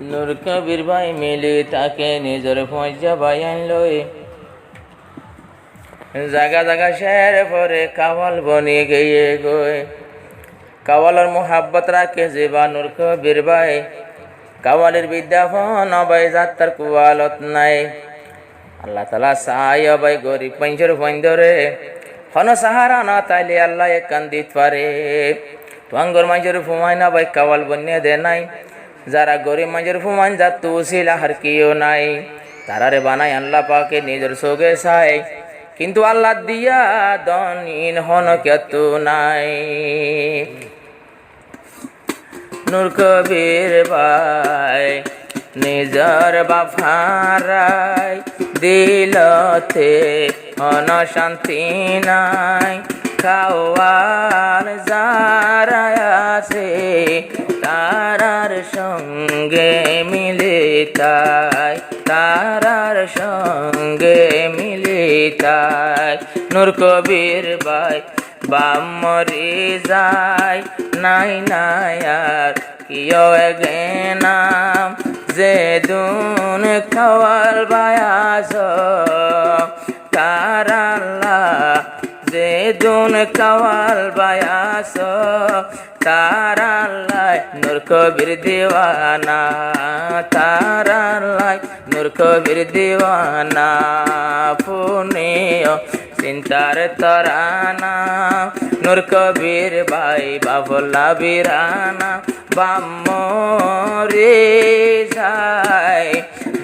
নূর কবির ভাই মিলি তাকে নিজের পয়সা ভাই আনলো জাগা জাগা শের পরে কাওয়াল বনি গিয়ে গই কাওয়ালের মোহাব্বত রাখে জীবা নূর কবির ভাই কাওয়ালের বিদ্যাপন অবাই যাত্রার কুয়ালত নাই আল্লাহ তালা সাহায্য ভাই গরিব পঞ্চর ধরে হন সাহারা না তাইলে আল্লাহ কান্দিত পারে তোয়াঙ্গর মাঞ্জর ফুমাই না ভাই কাওয়াল বন্যে দে নাই যারা গরিব মাঞ্জর ফুমান যা তুছিল আর কিও নাই তারারে বানাই আল্লাহ পাকে নিজের সোগে চাই কিন্তু আল্লাহ দিয়া দনিন হন কেতু নাই নূর কবির ভাই নিজর বাফারাই দিলতে হন শান্তি নাই কাওয়াল যারা আছে তারার সঙ্গে মিলে তাই তারার সঙ্গে মিলে তাই নূর কবির ভাই বাম মরি যায় নাই নাই আর কিয় গে নাম যে দুন কাওয়াল বায়াস তারাল্লা যে দুন কাওয়াল বায়াস তারাল্লাই নূর কবির দিওয়ানা তারাল্লাই নূর কবির দিওয়ানা পুনিয় চিন্তার তরানা নূর কবির ভাই বাবলা বিরানা বামরে যায়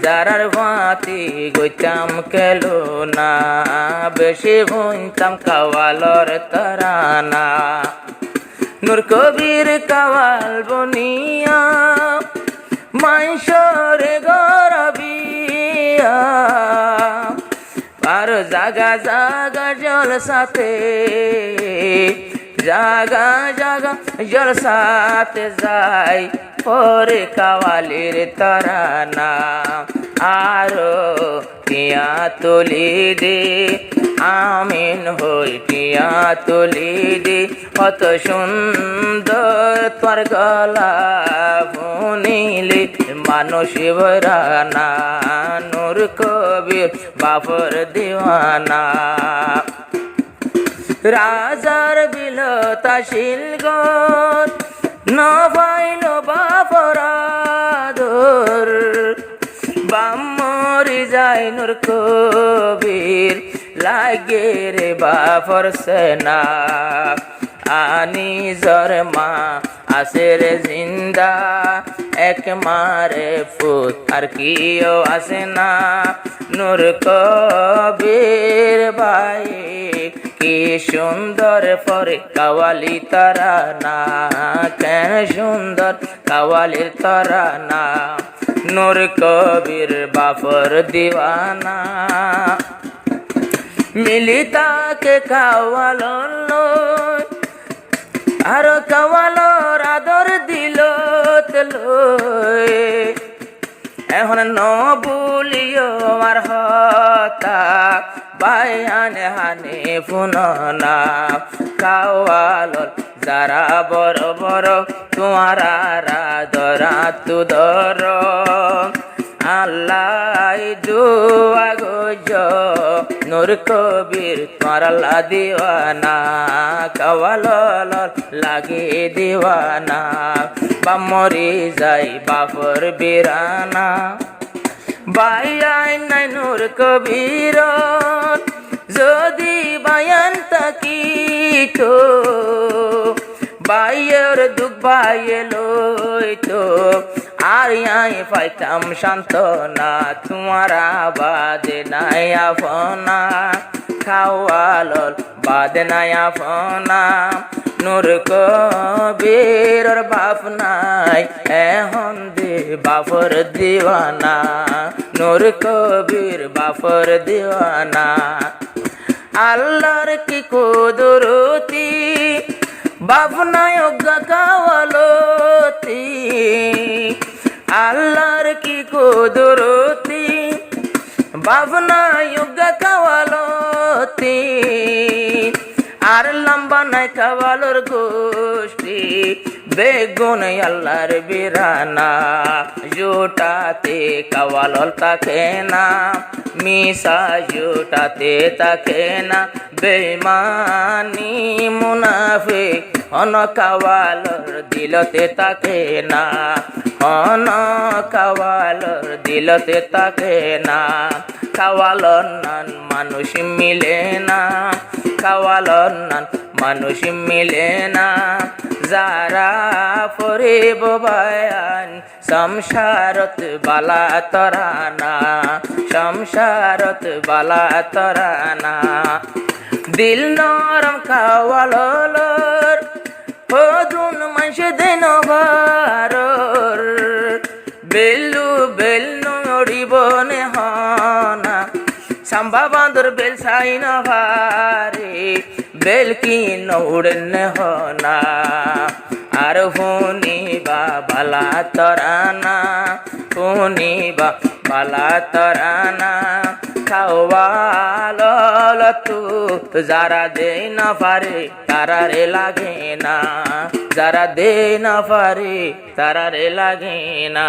যারার বাতি গইতাম কেলো না বেশি ভুনতাম কাওয়ালর তরানা নূর কবির কাওয়াল বনিয়া মাইশরে গরবিয়া আর জাগা জাগা জলসাতে জাগা জাগা জলসাতে যাই পরে কাওয়ালির তরানা আরো টিয়া তুলি দে আমিন হই টিয়া তুলি দে কত সুন্দর তোর গলা বুনিলে মানুষ ভরানা নূর কবির বাপর দিওয়ানা রাজার বিলতা শিলগর নবাইল বাপরাদর বামরি যায় নূর কবির লাগে রে বাপর সেনা আনি জরমা আসে রে জিন্দা এক মারে ফুত আর কিও আসে না নূর কবির ভাই কি সুন্দর পরে কাওয়ালি তরানা কেন সুন্দর কাওয়ালির তরানা নূর কবির বাপর দিওয়ানা মিলিতাকে কাওয়াল আর কাওয়ালর আদর দিল এখন ন বলিও আর হতা বায়ানে হানে পুননা কাওয়ালর যারা বড় বড় তোমার দরা তু ধর আল্লাহ দুয়া গোজ নূর কবির তোমার আল্লাহ দিওয়ানা কাওয়ালর লাগে দিওয়ানা বামরি যাই বাপর বিরানা বায়াই নাই নূর কবির যদি বায়ান তাকিত বাইয়ের দুঃখ বাইয়ে লইতো আর আই পাইতাম সান্ত্বনা তোমার বাদে নাই আপনা কাওয়ালর বাদে নাই আপনা নূর কবির বাপ নাই এখন দে বাপর দিওয়ানা নূর কবির বাপর দিওয়ানা আল্লাহর কি কুদরতি বাপ নাই অজ্ঞা কাওয়ালতি আল্লাহর কি কুদরতি বাপ নাই অজ্ঞা কাওয়ালতি আর লম্বা নাই কাওয়ালর গোষ্ঠী বেগুন আল্লাহর বিরানা জুটাতে কাওয়ালল তাকে না মিশা জুটাতে তাকে না বেঈমানি মুনাফিক অন কাওয়ালর দিলতে তাকে না অন কাওয়ালর দিলতে তাকে না কাওয়ালর নান মানুষ মিলে না কাওয়ালর নান মানুষ মিলে না যারা ফরিব বায়ান সংসারত বালা তরানা সংসারত বালা তরানা দিল নরম কাওয়ালর হদুন মাস দেন ভারর বেলু বেলু অড়িবনে হনা সাম্বা বান্দর বেল সাইন ভারে বেল কি নৌড়ন হনা আর হুনি বা বালা তরানা হুনি বা বালা তরানা খাওয়াল তু যারা দে না পারে তারা রে লাগে না যারা দে না পারে তারা রে লাগে না।